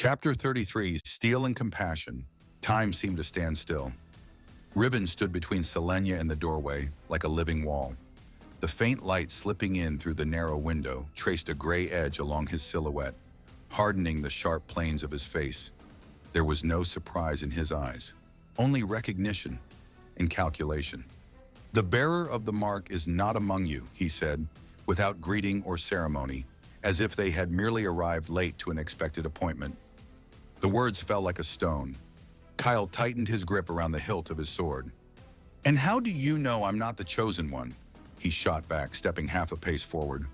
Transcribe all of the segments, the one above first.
Chapter 33, Steel and Compassion. Time seemed to stand still. Riven stood between Selenia and the doorway, like a living wall. The faint light slipping in through the narrow window traced a gray edge along his silhouette, hardening the sharp planes of his face. There was no surprise in his eyes, only recognition and calculation. "The bearer of the mark is not among you," he said, without greeting or ceremony, as if they had merely arrived late to an expected appointment. The words fell like a stone. Kyle tightened his grip around the hilt of his sword. "And how do you know I'm not the chosen one?" he shot back, stepping half a pace forward.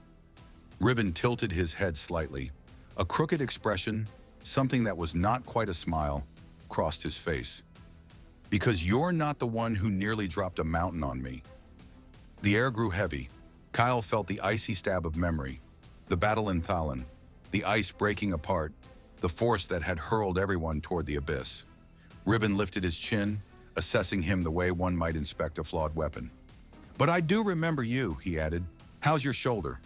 Riven tilted his head slightly. A crooked expression, something that was not quite a smile, crossed his face. "Because you're not the one who nearly dropped a mountain on me." The air grew heavy. Kyle felt the icy stab of memory. The battle in Thalin, the ice breaking apart, the force that had hurled everyone toward the abyss. Riven lifted his chin, assessing him the way one might inspect a flawed weapon. "But I do remember you," he added. "How's your shoulder?"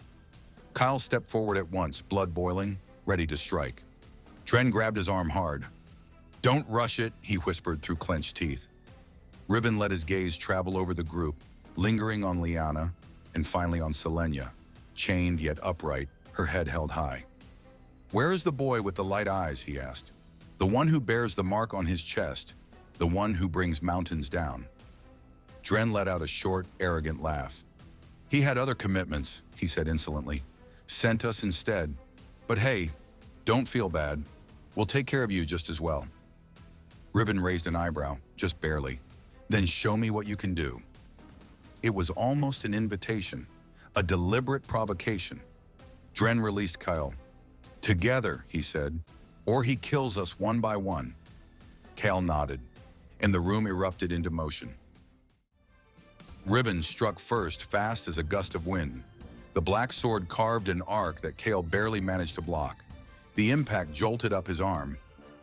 Kyle stepped forward at once, blood boiling, ready to strike. Dren grabbed his arm hard. "Don't rush it," he whispered through clenched teeth. Riven let his gaze travel over the group, lingering on Liana and finally on Selenia, chained yet upright, her head held high. "Where is the boy with the light eyes?" he asked. "The one who bears the mark on his chest, the one who brings mountains down." Dren let out a short, arrogant laugh. "He had other commitments," he said insolently. "Sent us instead. But hey, don't feel bad. We'll take care of you just as well." Riven raised an eyebrow, just barely. "Then show me what you can do." It was almost an invitation, a deliberate provocation. Dren released Kyle. "Together," he said, "or he kills us one by one." Kyle nodded, and the room erupted into motion. Riven struck first, fast as a gust of wind. The black sword carved an arc that Kale barely managed to block. The impact jolted up his arm.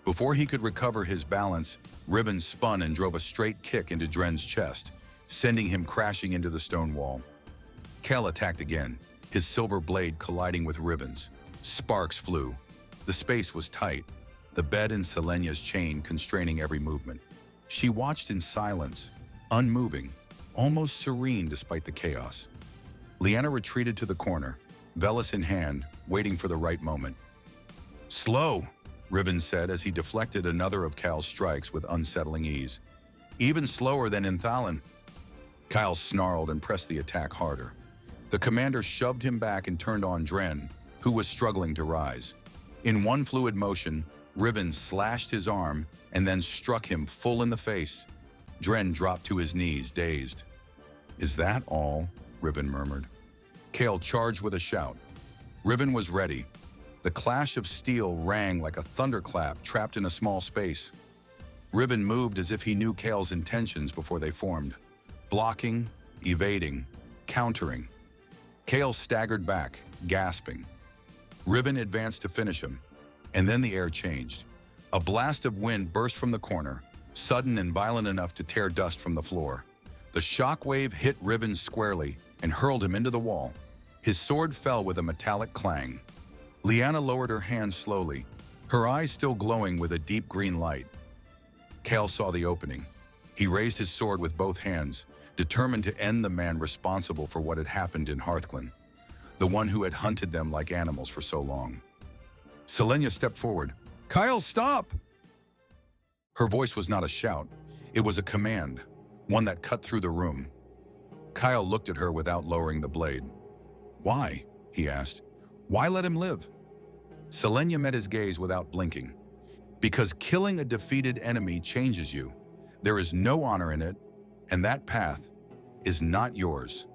Before he could recover his balance, Riven spun and drove a straight kick into Dren's chest, sending him crashing into the stone wall. Kale attacked again, his silver blade colliding with Riven's. Sparks flew. The space was tight, the bed in Selenia's chain constraining every movement. She watched in silence, unmoving, almost serene despite the chaos. Liana retreated to the corner, Velis in hand, waiting for the right moment. "Slow," Riven said as he deflected another of Kyle's strikes with unsettling ease. "Even slower than in Thalin." Kyle snarled and pressed the attack harder. The commander shoved him back and turned on Dren, who was struggling to rise. In one fluid motion, Riven slashed his arm and then struck him full in the face. Dren dropped to his knees, dazed. "Is that all?" Riven murmured. Kale charged with a shout. Riven was ready. The clash of steel rang like a thunderclap trapped in a small space. Riven moved as if he knew Kale's intentions before they formed. Blocking, evading, countering. Kale staggered back, gasping. Riven advanced to finish him, and then the air changed. A blast of wind burst from the corner, sudden and violent enough to tear dust from the floor. The shockwave hit Riven squarely and hurled him into the wall. His sword fell with a metallic clang. Liana lowered her hand slowly, her eyes still glowing with a deep green light. Kale saw the opening. He raised his sword with both hands, determined to end the man responsible for what had happened in Hearthglen, the one who had hunted them like animals for so long. Selenia stepped forward. "Kyle, stop!" Her voice was not a shout. It was a command, one that cut through the room. Kyle looked at her without lowering the blade. "Why?" he asked. "Why let him live?" Selenia met his gaze without blinking. "Because killing a defeated enemy changes you. There is no honor in it, and that path is not yours."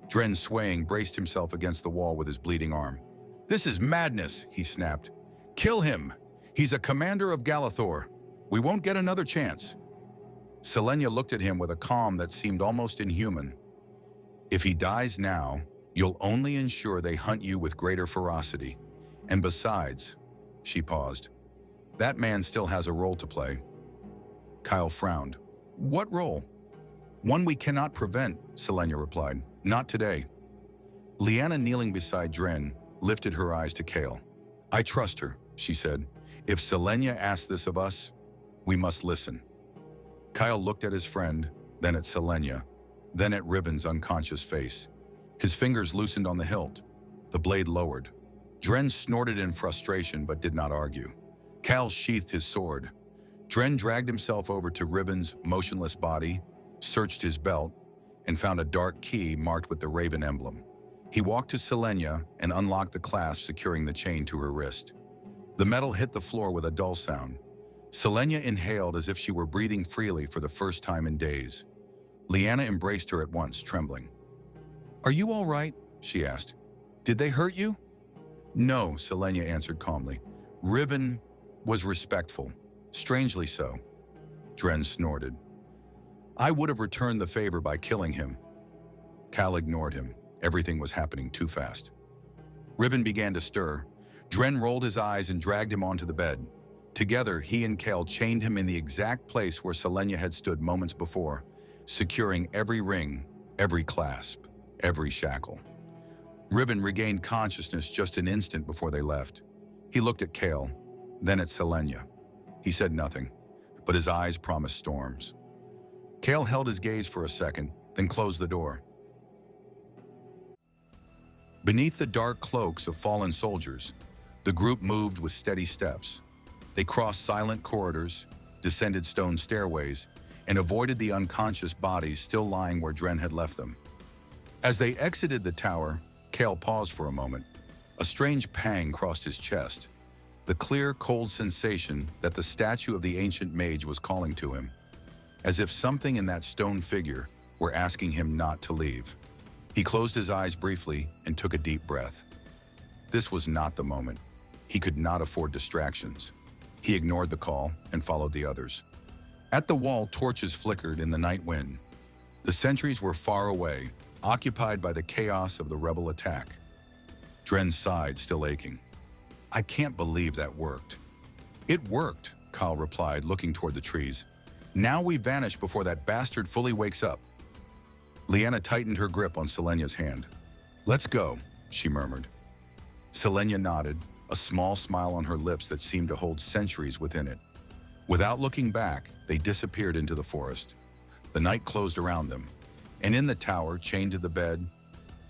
Dren, swaying, braced himself against the wall with his bleeding arm. "This is madness," he snapped. "Kill him! He's a commander of Galathor. We won't get another chance." Selenia looked at him with a calm that seemed almost inhuman. "If he dies now, you'll only ensure they hunt you with greater ferocity. And besides," she paused, "that man still has a role to play." Kyle frowned. "What role?" "One we cannot prevent," Selenia replied. "Not today." Liana, kneeling beside Dren, lifted her eyes to Kale. "I trust her," she said. If Selenia asked this of us, we must listen. Kyle looked at his friend, then at Selenia, then at Riven's unconscious face. His fingers loosened on the hilt. The blade lowered. Dren snorted in frustration but did not argue. Cal sheathed his sword. Dren dragged himself over to Riven's motionless body, searched his belt, and found a dark key marked with the raven emblem. He walked to Selenia and unlocked the clasp securing the chain to her wrist. The metal hit the floor with a dull sound. Selenia inhaled as if she were breathing freely for the first time in days. Leanna embraced her at once, trembling. "Are you all right?" she asked. "Did they hurt you?" "No," Selenia answered calmly. "Riven was respectful, strangely so." Dren snorted. "I would have returned the favor by killing him." Cal ignored him. Everything was happening too fast. Riven began to stir. Dren rolled his eyes and dragged him onto the bed. Together, he and Cal chained him in the exact place where Selenia had stood moments before, securing every ring, every clasp, every shackle. Riven regained consciousness just an instant before they left. He looked at Cal, then at Selenia. He said nothing, but his eyes promised storms. Cal held his gaze for a second, then closed the door. Beneath the dark cloaks of fallen soldiers, the group moved with steady steps. They crossed silent corridors, descended stone stairways, and avoided the unconscious bodies still lying where Dren had left them. As they exited the tower, Cal paused for a moment. A strange pang crossed his chest, the clear, cold sensation that the statue of the ancient mage was calling to him, as if something in that stone figure were asking him not to leave. He closed his eyes briefly and took a deep breath. This was not the moment. He could not afford distractions. He ignored the call and followed the others. At the wall, torches flickered in the night wind. The sentries were far away, occupied by the chaos of the rebel attack. Dren sighed, still aching. "I can't believe that worked." "It worked," Kyle replied, looking toward the trees. "Now we vanish before that bastard fully wakes up." Leanna tightened her grip on Selenia's hand. "Let's go," she murmured. Selenia nodded, a small smile on her lips that seemed to hold centuries within it. Without looking back, they disappeared into the forest. The night closed around them, and in the tower, chained to the bed,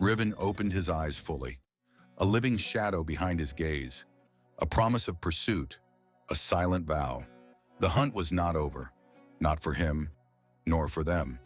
Riven opened his eyes fully. A living shadow behind his gaze, a promise of pursuit, a silent vow. The hunt was not over, not for him, nor for them.